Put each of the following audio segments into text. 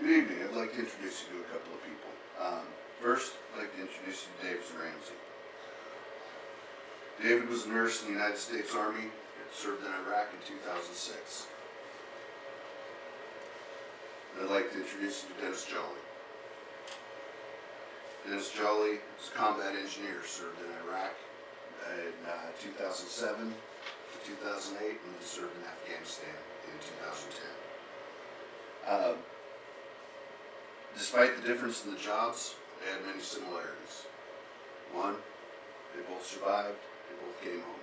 Good evening. I'd like to introduce you to a couple of people. First, I'd like to introduce you to David Ramsey. David was a nurse in the United States Army and served in Iraq in 2006. And I'd like to introduce you to Dennis Jolly. Dennis Jolly is a combat engineer, served in Iraq in 2007 to 2008, and then served in Afghanistan in 2010. Despite the difference in the jobs, they had many similarities. One, they both survived, they both came home.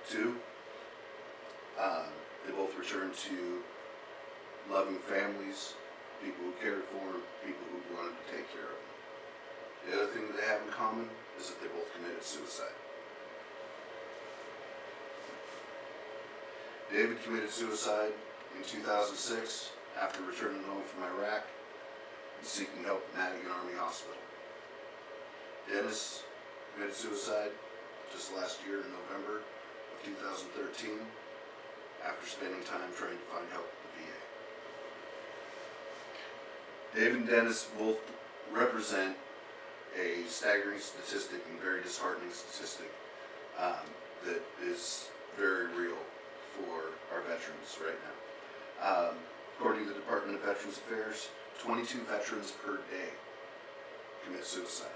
Two, they both returned to loving families, people who cared for them, people who wanted to take care of them. The other thing that they have in common is that they both committed suicide. David committed suicide in 2006 after returning home from Iraq and seeking help at Madigan Army Hospital. Dennis committed suicide just last year in November of 2013 after spending time trying to find help at the VA. David and Dennis both represent a staggering statistic and very disheartening statistic that is very real for our veterans right now. According to the Department of Veterans Affairs, 22 veterans per day commit suicide.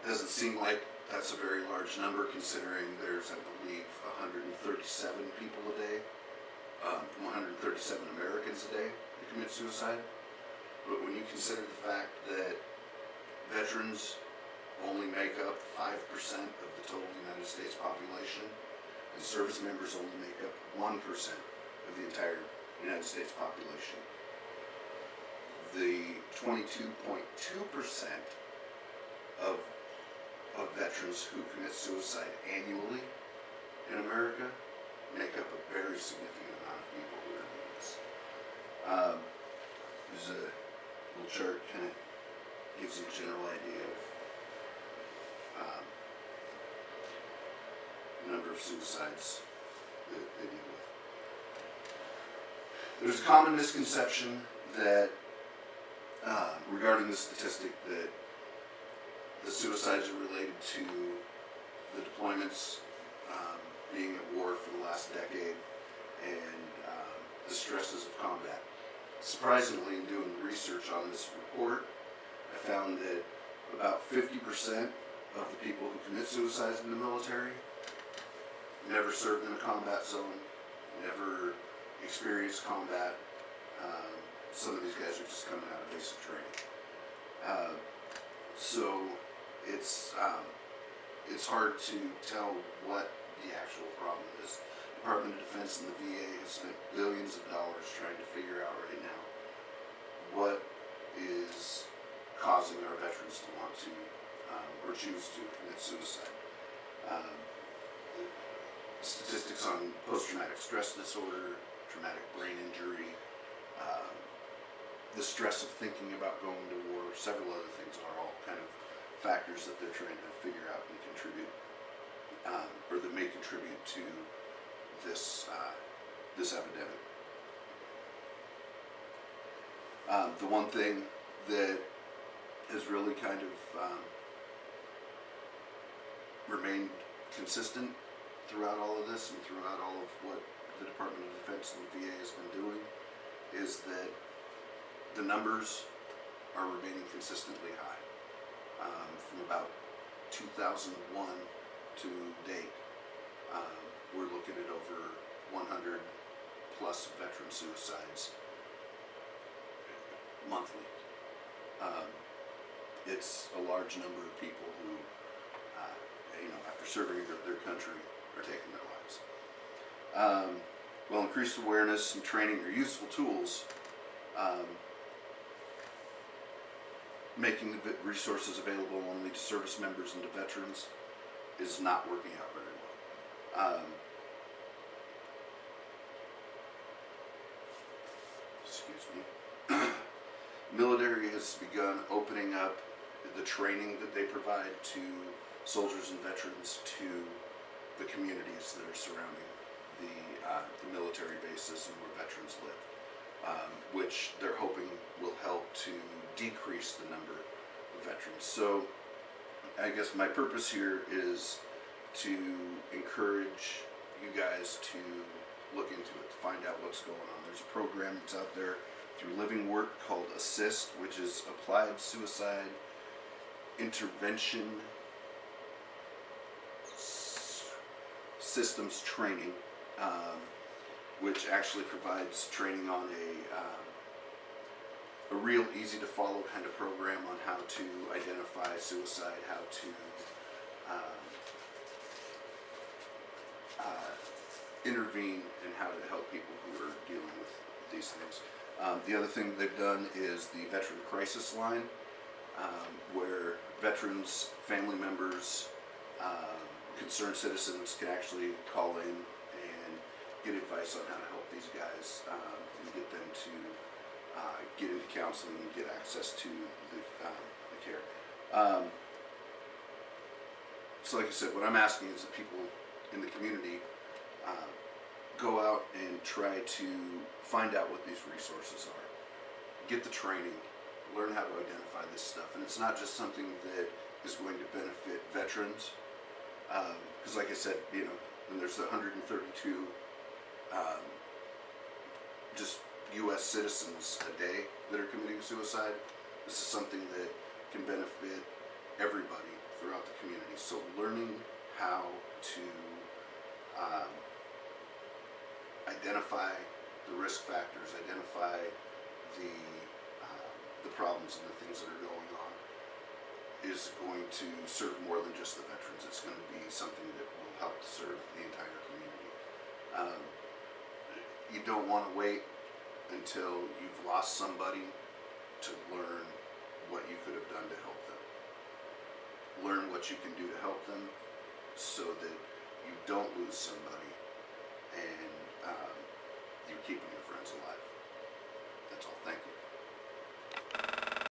Doesn't seem like that's a very large number considering there's, I believe, 137 people a day, 137 Americans a day that commit suicide. But when you consider the fact that veterans only make up 5% of the total United States population, and service members only make up 1% of the entire United States population, the 22.2% of veterans who commit suicide annually in America make up a very significant amount of people who are doing this. There's a little chart kind of gives you a general idea of the number of suicides that they deal with. There's a common misconception that regarding the statistic that the suicides are related to the deployments, being at war for the last decade, and the stresses of combat. Surprisingly, in doing research on this report, I found that about 50% of the people who commit suicides in the military never served in a combat zone, never experienced combat. Some of these guys are just coming out of basic training. So it's hard to tell what the actual problem is. The Department of Defense and the VA have spent billions of dollars trying to figure out right now what is causing our veterans to want to or choose to commit suicide. Statistics on post-traumatic stress disorder, traumatic brain injury, the stress of thinking about going to war, several other things are all kind of factors that they're trying to figure out and contribute, or that may contribute to this epidemic. The one thing that has really kind of remained consistent throughout all of this and throughout all of what the Department of Defense and the VA has been doing is that the numbers are remaining consistently high. From about 2001 to date, we're looking at over 100 plus veteran suicides monthly. It's a large number of people who, after serving their country, are taking their lives. While increased awareness and training are useful tools, making the resources available only to service members and to veterans is not working out very well. Excuse me. Military has begun opening up the training that they provide to soldiers and veterans to the communities that are surrounding the military bases and where veterans live. which they're hoping will help to decrease the number of veterans. So I guess my purpose here is to encourage you guys to look into it, to find out what's going on. There's a program that's out there through Living Work called ASSIST, which is Applied Suicide Intervention Systems Training, which actually provides training on a real easy to follow kind of program on how to identify suicide, how to intervene, and how to help people who are dealing with these things. The other thing they've done is the Veteran Crisis Line, where veterans, family members, concerned citizens can actually call in and get advice on how to help these guys and get them to get into counseling and get access to the care. So like I said, what I'm asking is that people in the community go out and try to find out what these resources are. Get the training, learn how to identify this stuff. And it's not just something that is going to benefit veterans, because like I said, you know, when there's the 132 just U.S. citizens a day that are committing suicide, this is something that can benefit everybody throughout the community. So learning how to identify the risk factors, identify the problems and the things that are going on is going to serve more than just the veterans. It's going to be something that will help serve the entire community. You don't want to wait until you've lost somebody to learn what you could have done to help them. Learn what you can do to help them so that you don't lose somebody and you're keeping your friends alive.